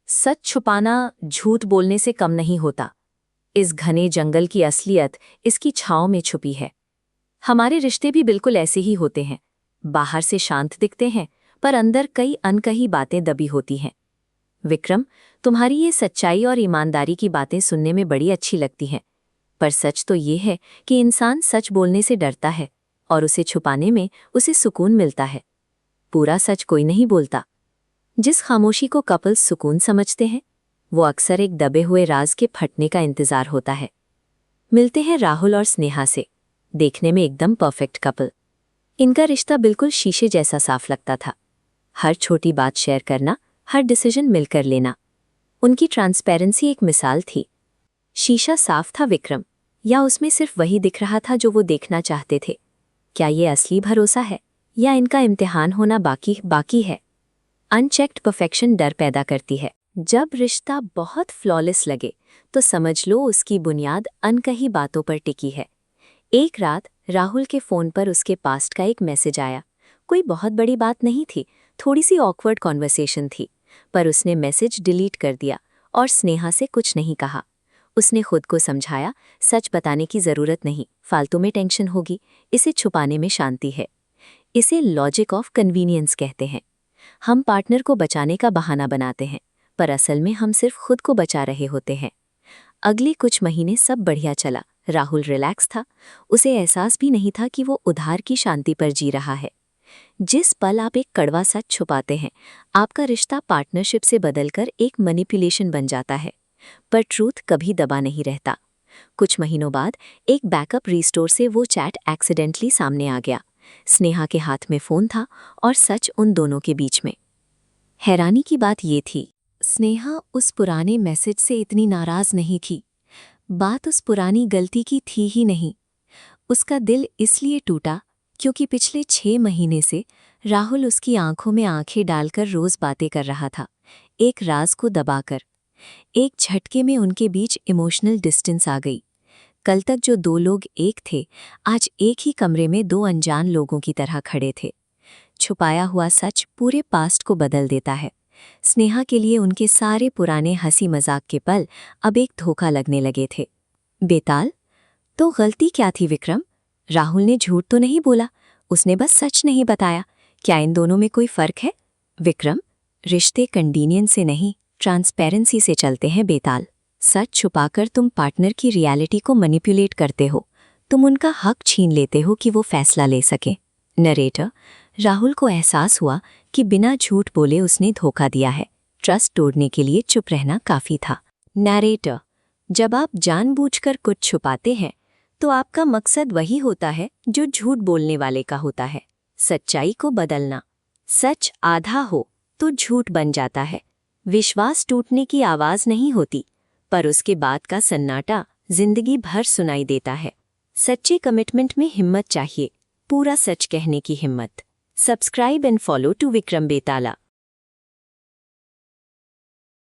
सच छुपाना झूठ बोलने से कम नहीं होता। इस घने जंगल की असलियत इसकी छाँव में छुपी है। हमारे रिश्ते भी बिल्कुल ऐसे ही होते हैं। बाहर से शांत दिखते हैं, पर अंदर कई अनकही बातें दबी होती हैं। विक्रम, तुम्हारी ये सच्चाई और ईमानदारी की बातें सुनने में बड़ी अच्छी लगती हैं, पर सच तो ये है कि इंसान सच बोलने से डरता है और उसे छुपाने में उसे सुकून मिलता है। पूरा सच कोई नहीं बोलता। जिस खामोशी को कपल्स सुकून समझते हैं, वो अक्सर एक दबे हुए राज के फटने का इंतजार होता है। मिलते हैं राहुल और स्नेहा से। देखने में एकदम परफेक्ट कपल। इनका रिश्ता बिल्कुल शीशे जैसा साफ लगता था। हर छोटी बात शेयर करना, हर डिसीजन मिलकर लेना। उनकी ट्रांसपेरेंसी एक मिसाल थी। शीशा साफ था विक्रम, या उसमें सिर्फ वही दिख रहा था जो वो देखना चाहते थे? क्या ये असली भरोसा है, या इनका इम्तिहान होना बाकी है? अनचेक्ड परफेक्शन डर पैदा करती है। जब रिश्ता बहुत फ्लॉलेस लगे तो समझ लो उसकी बुनियाद अनकही बातों पर टिकी है। एक रात राहुल के फ़ोन पर उसके पास्ट का एक मैसेज आया। कोई बहुत बड़ी बात नहीं थी, थोड़ी सी ऑकवर्ड कॉन्वर्सेशन थी, पर उसने मैसेज डिलीट कर दिया और स्नेहा से कुछ नहीं कहा। उसने खुद को समझाया, सच बताने की ज़रूरत नहीं, फालतू में टेंशन होगी, इसे छुपाने में शांति है। इसे लॉजिक ऑफ कन्वीनियंस कहते हैं। हम पार्टनर को बचाने का बहाना बनाते हैं, पर असल में हम सिर्फ खुद को बचा रहे होते हैं। अगले कुछ महीने सब बढ़िया चला। राहुल रिलैक्स था। उसे एहसास भी नहीं था कि वो उधार की शांति पर जी रहा है। जिस पल आप एक कड़वा सच छुपाते हैं, आपका रिश्ता पार्टनरशिप से बदलकर एक मैनिपुलेशन बन जाता है। पर ट्रूथ कभी दबा नहीं रहता। कुछ महीनों बाद एक बैकअप रीस्टोर से वो चैट एक्सीडेंटली सामने आ गया। स्नेहा के हाथ में फ़ोन था और सच उन दोनों के बीच में। हैरानी की बात ये थी, स्नेहा उस पुराने मैसेज से इतनी नाराज़ नहीं थी। बात उस पुरानी गलती की थी ही नहीं। उसका दिल इसलिए टूटा क्योंकि पिछले 6 महीने से राहुल उसकी आंखों में आंखें डालकर रोज़ बातें कर रहा था, एक राज को दबाकर। एक झटके में उनके बीच इमोशनल डिस्टेंस आ गई। कल तक जो 2 लोग एक थे, आज एक ही कमरे में 2 अनजान लोगों की तरह खड़े थे। छुपाया हुआ सच पूरे पास्ट को बदल देता है। स्नेहा के लिए उनके सारे पुराने हंसी मजाक के पल अब एक धोखा लगने लगे थे। बेताल, तो गलती क्या थी विक्रम? राहुल ने झूठ तो नहीं बोला, उसने बस सच नहीं बताया। क्या इन दोनों में कोई फर्क है? विक्रम, रिश्ते कन्वीनियंस से नहीं, ट्रांसपेरेंसी से चलते हैं बेताल। सच छुपाकर तुम पार्टनर की रियलिटी को मैनिपुलेट करते हो। तुम उनका हक छीन लेते हो कि वो फैसला ले सके। नरेटर, राहुल को एहसास हुआ कि बिना झूठ बोले उसने धोखा दिया है। ट्रस्ट तोड़ने के लिए चुप रहना काफी था। नरेटर, जब आप जानबूझकर कुछ छुपाते हैं तो आपका मकसद वही होता है जो झूठ बोलने वाले का होता है, सच्चाई को बदलना। सच आधा हो तो झूठ बन जाता है। विश्वास टूटने की आवाज नहीं होती, पर उसके बाद का सन्नाटा जिंदगी भर सुनाई देता है। सच्चे कमिटमेंट में हिम्मत चाहिए, पूरा सच कहने की हिम्मत। Subscribe and follow to Vikram बेताला।